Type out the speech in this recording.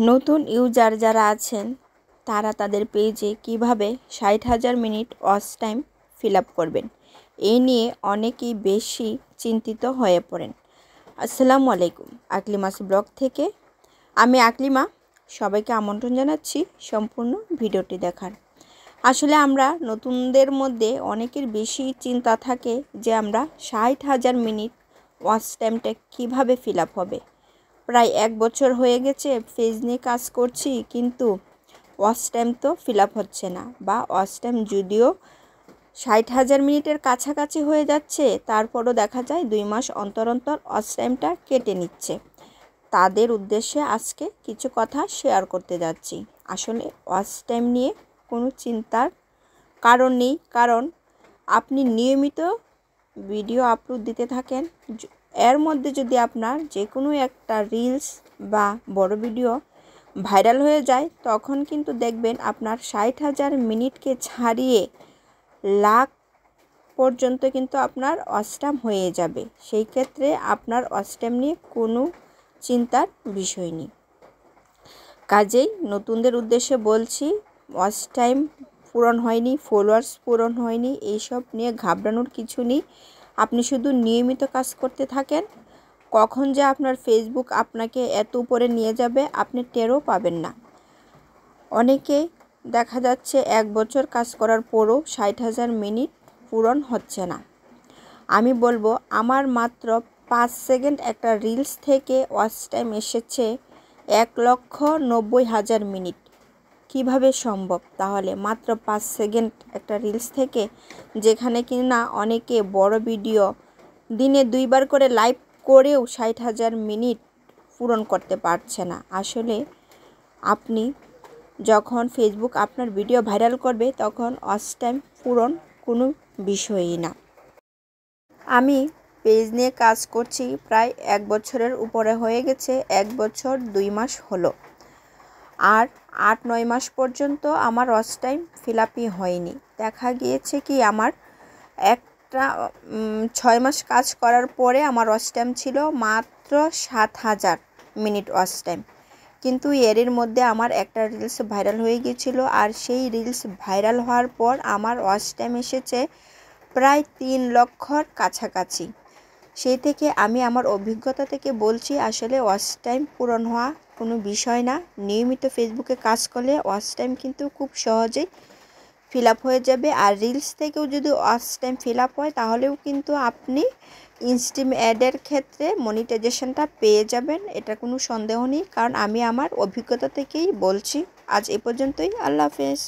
নতুন ইউজার যারা আছেন তারা তাদের পেজে কিভাবে 60,000 minute watch time fill up করবেন এই নিয়ে অনেকেই বেশি চিন্তিত হয়ে পড়েন। আসসালামু আলাইকুম, আকলিমাস ব্লগ থেকে আমি আকলিমা সবাইকে আমন্ত্রণ জানাচ্ছি সম্পূর্ণ ভিডিওটি দেখার। আসলে আমরা নতুনদের মধ্যে অনেকের বেশি চিন্তা থাকে যে আমরা 60,000 মিনিট ওয়াচ টাইমটা কীভাবে ফিল আপ হবে। প্রায় 1 বছর হয়ে গেছে পেজ নিয়ে কাজ করছি, কিন্তু ওয়াচ টাইম তো ফিল আপ হচ্ছে না, বা ওয়াচ টাইম যদিও 60,000 মিনিটের কাছাকাছি হয়ে যাচ্ছে, তারপরও দেখা যায় 2 মাস অন্তর অন্তর ওয়াচ টাইমটা কেটে নিচ্ছে। তাদের উদ্দেশ্যে আজকে কিছু কথা শেয়ার করতে যাচ্ছি। আসলে ওয়াচ টাইম নিয়ে কোনো চিন্তার কারণ নেই, কারণ আপনি নিয়মিত ভিডিও আপলোড দিতে থাকেন, এর মধ্যে যদি আপনার যে কোনো একটা রিলস বা বড় ভিডিও ভাইরাল হয়ে যায়, তখন কিন্তু দেখবেন আপনার 60,000 মিনিটকে ছাড়িয়ে লাখ পর্যন্ত কিন্তু আপনার ওয়াচ টাইম হয়ে যাবে। সেই ক্ষেত্রে আপনার ওয়াচ টাইম নিয়ে কোনো চিন্তার বিষয় নেই। কাজেই নতুনদের উদ্দেশ্যে বলছি, ওয়াচ টাইম পূরণ হয়নি, ফলোয়ার্স পূরণ হয়নি, এইসব নিয়ে ঘাবড়ানোর কিছু নেই। আপনি শুধু নিয়মিত কাজ করতে থাকেন, কখন যে আপনার ফেসবুক আপনাকে এত উপরে নিয়ে যাবে আপনি টেরও পাবেন না। অনেকেই দেখা যাচ্ছে 1 বছর কাজ করার পরও 60,000 মিনিট পূরণ হচ্ছে না। আমি বলবো, আমার মাত্র 5 সেকেন্ড একটা রিলস থেকে ওয়াচ টাইম এসেছে 1,90,000 মিনিট। কিভাবে সম্ভব? তাহলে মাত্র 5 সেকেন্ড একটা রিলস থেকে, যেখানে কিনা অনেকে বড় ভিডিও দিনে 2 বার করে লাইভ করেও 60,000 মিনিট পূরণ করতে পারছে না। আসলে আপনি যখন ফেসবুক আপনার ভিডিও ভাইরাল করবে, তখন ওয়াচ টাইম পূরণ কোনো বিষয়ই না। আমি পেজ নিয়ে কাজ করছি প্রায় 1 বছরের উপরে হয়ে গেছে, 1 বছর 2 মাস হলো। আর 8-9 মাস পর্যন্ত আমার ওয়াচ টাইম ফিল আপই হয়নি। দেখা গিয়েছে কি, আমার 6 মাস কাজ করার পরে আমার ওয়াচ টাইম ছিল মাত্র 7,000 মিনিট ওয়াচ টাইম। কিন্তু এর মধ্যে আমার একটা রিলস ভাইরাল হয়ে গিয়েছিল, আর সেই রিলস ভাইরাল হওয়ার পর আমার ওয়াচ টাইম এসেছে প্রায় 3 লক্ষর কাছাকাছি। সেই থেকে আমি আমার অভিজ্ঞতা থেকে বলছি, আসলে ওয়াচ টাইম পূরণ হওয়া কোনো বিষয় না। নিয়মিত ফেসবুকে কাজ করলে ওয়াচ টাইম কিন্তু খুব সহজেই ফিল আপ হয়ে যাবে। আর রিলস থেকেও যদি ওয়াচ টাইম ফিল আপ হয়, তাহলেও কিন্তু আপনি ইনস্টিম অ্যাডের ক্ষেত্রে মনিটাইজেশনটা পেয়ে যাবেন, এটা কোনো সন্দেহ নেই, কারণ আমি আমার অভিজ্ঞতা থেকেই বলছি। আজ এ পর্যন্তই, আল্লাহ হাফেজ।